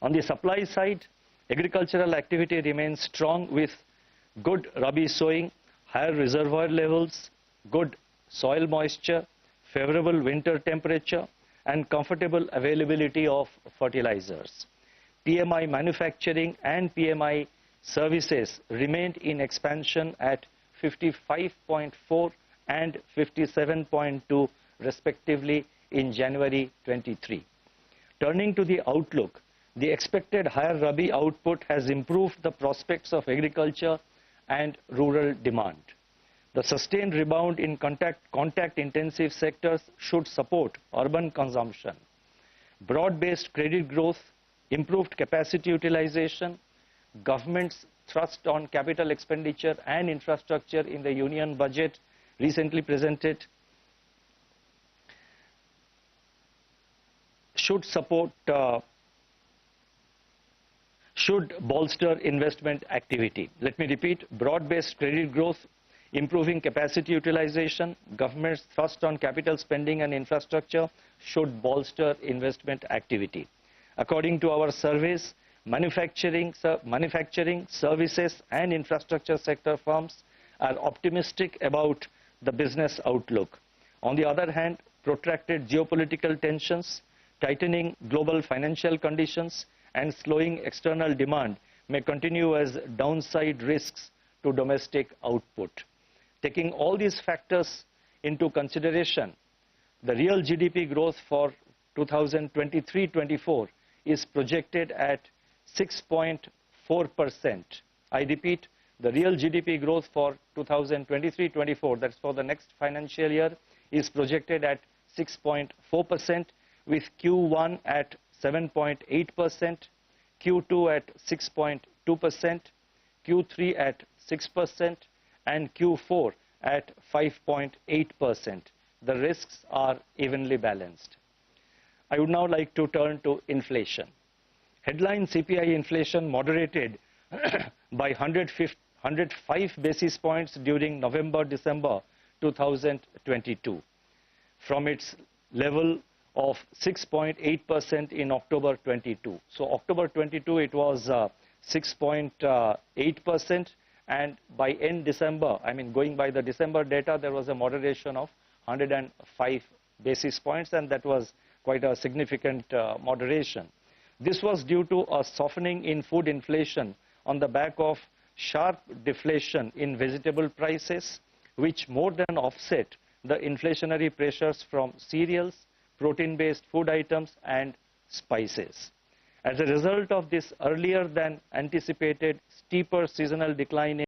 On the supply side, agricultural activity remains strong with good Rabi sowing, higher reservoir levels, good soil moisture, favorable winter temperature, and comfortable availability of fertilizers. PMI manufacturing and PMI services remained in expansion at 55.4 and 57.2 respectively in January 23. Turning to the outlook, the expected higher Rabi output has improved the prospects of agriculture and rural demand. The sustained rebound in contact-intensive sectors should support urban consumption. Broad-based credit growth, improved capacity utilization, government's thrust on capital expenditure and infrastructure in the Union budget recently presented should bolster investment activity. Let me repeat, broad-based credit growth, improving capacity utilization, government's thrust on capital spending and infrastructure should bolster investment activity. According to our surveys, manufacturing, services and infrastructure sector firms are optimistic about the business outlook. On the other hand, protracted geopolitical tensions, tightening global financial conditions, and slowing external demand may continue as downside risks to domestic output. Taking all these factors into consideration, the real GDP growth for 2023-24 is projected at 6.4%. I repeat, the real GDP growth for 2023-24, that's for the next financial year, is projected at 6.4%, with Q1 at 7.8%, Q2 at 6.2%, Q3 at 6%, and Q4 at 5.8%. The risks are evenly balanced. I would now like to turn to inflation. Headline CPI inflation moderated by 105 basis points during November-December 2022 from its level of 6.8% in October 22. So October 22 it was 6.8%, and by end December, I mean going by the December data, there was a moderation of 105 basis points, and that was quite a significant moderation. This was due to a softening in food inflation on the back of sharp deflation in vegetable prices, which more than offset the inflationary pressures from cereals, protein-based food items, and spices. As a result of this earlier than anticipated steeper seasonal decline in